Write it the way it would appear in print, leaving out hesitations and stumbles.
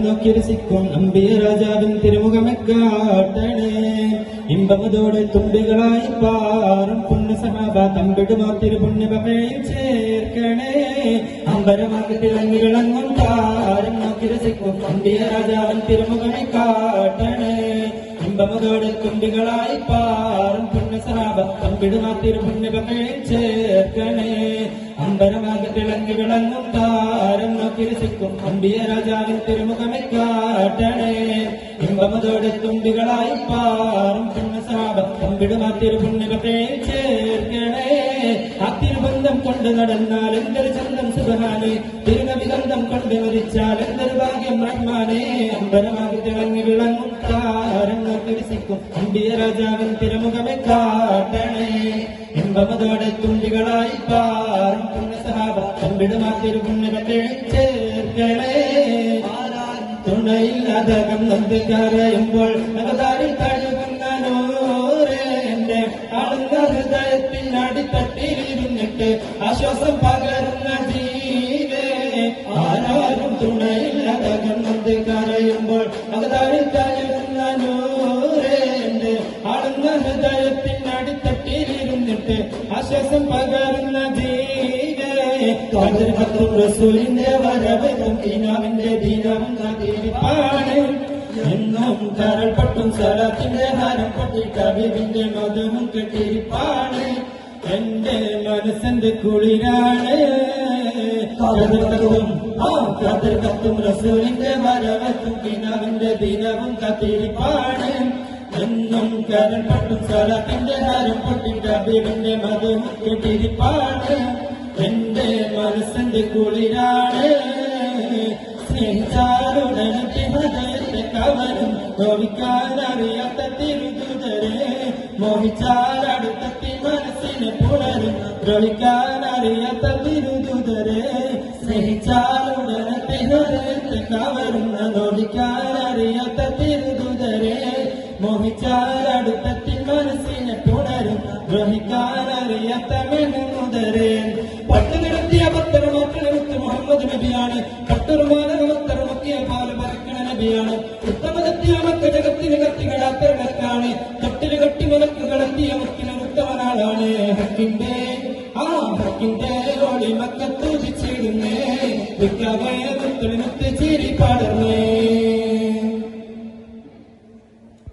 നോക്കി രസിക്കും അമ്പിയ രാജാവിൻ തിരുമുഖമെ കാട്ടണേ. ഇമ്പമതോടെ തുമ്പികളായി പാറും പുണ്യ സഹാബ തമ്പിടുമോ തിരുപുണ്യപകയും ചേർക്കണേ. അമ്പരമാക്കി തിളങ്ങി വിളങ്ങും താരം നോക്കി രസിക്കും അമ്പിയ രാജാവിൻ തിരുമുഖമെ കാട്ടണേ. ഇമ്പമതോടെ തുമ്പികളായി പാറും പുണ്യ സഹാബ തമ്പിടുമോ തിരുപുണ്യപകയും ചേർക്കണേ. അമ്പരമാകെ തിളങ്ങി വിളങ്ങും താരം നോക്കി രസിക്കും അമ്പിയ രാജാവിൻ തിരുമുഖമെ കാട്ടണേ. ഇമ്പമതോടെ തുമ്പികളായി പാറും പുണ്യസഹാബ തമ്പിടുമാ തിരുപുണ്യപകേ ചേർക്കണേ. ആ തിരുബന്ധം കൊണ്ട് നടന്നാൽ എന്തൊരു ചന്തം സുബഹാനെ, തിരുനബിഗന്ധം കൊണ്ട് മരിച്ചാൽ എന്തൊരു ഭാഗ്യം റഹ്മാനെ. അമ്പരമാകെ തിളങ്ങി വിളങ്ങും താരം നോക്കി രസിക്കും അമ്പിയ രാജാവിൻ തിരുമുഖമെ കാട്ടണേ. ഇമ്പമതോടെ തുമ്പികളായി പാറും പുണ്യസഹാബ തമ്പിടുമാ തിരുപുണ്യപകേ ചേർക്കണേ. തുണയില്ലാതെ കന്നത് കരയുമ്പോൾ നഗതാരിൽ തഴുകുന്ന നൂറ് എന്റെ ആളുന്ന ഹൃദയത്തിൽ അടിത്തട്ടിലിരുന്നിട്ട് ആശ്വാസം പകരുന്ന ജീവേ. ആരാരും തുണയില്ലാതെ കന്നത് കരയുമ്പോൾ നഗതാരിൽ തഴുകുന്ന നൂറ് എന്റെ ആളുന്ന ഹൃദയത്തിൽ അടിത്തട്ടിലിരുന്നിട്ട് ആശ്വാസം പകരുന്ന ജീവേ. കാതിർഹത്തും റസൂലിന്റെ വരവതും ദീനാവിന്റെ ദീനവും കാത്തിരിപ്പാണ്. എന്നും കരൾപട്ടും സലാത്തിന്റെ ഹാരം പൊട്ടി കവിവിന്റെ മധുവും കെട്ടിരിപ്പാണ്. എന്റെ മനസ്സിന്റെ കുളിരാണ്. കാതിർഹത്തും റസൂലിന്റെ വരവത്തും ദീനാവിന്റെ ദീനവും കാത്തിരിപ്പാണ്. എന്നും കരൾപട്ടും സലാത്തിന്റെ ഹാരം പൊട്ടി കവിവിന്റെ മധുവും കെട്ടിരിപ്പാണ്. എന്റെ മനസ്സിന്റെ കുളിരാണ്. സ്നേഹിച്ചാലുടനത്തെ ഹൃദയത്തെ കവരും നോവിക്കാനറിയാത്ത തിരുദൂതരെ. മോഹിച്ചാലടുത്തെത്തി മനസ്സിനെ പുണരും ദ്രോഹിക്കാനറിയാത്ത തിരുദൂതരെ. സ്നേഹിച്ചാലുടനത്തെ ഹൃദയത്തെ കവരും നോവിക്കാനറിയാത്ത തിരുദൂതരെ. മോഹിച്ചാലടുത്തെത്തി മനസ്സിനെ പുണരും ദ്രോഹിക്കാനറിയാത്ത മെഹ്മൂദരെ. പട്ടുകിടത്തിയ പത്തരമാക്കളെടുത്ത് മുഹമ്മദ് നബിയാണ്. പട്ടുറുമാനമത്തരമൊക്കിയ പാല് പറക്കണ നബിയാണ്. ഉത്തമതെത്തിയ മക്ക ജഗത്തിന് കത്തികളാത്തരക്കാണ്. തൊട്ടില് കട്ടി മുലക്ക് കളത്തിയ മുക്കിന് ഉത്തമനാളാണ്. ഹക്കിന്റെ ഹക്കിന്റെ ഓടി മക്കത്തൂതിച്ചിടുന്നേ. മുത്ത് ചിരി പാടുന്നേ.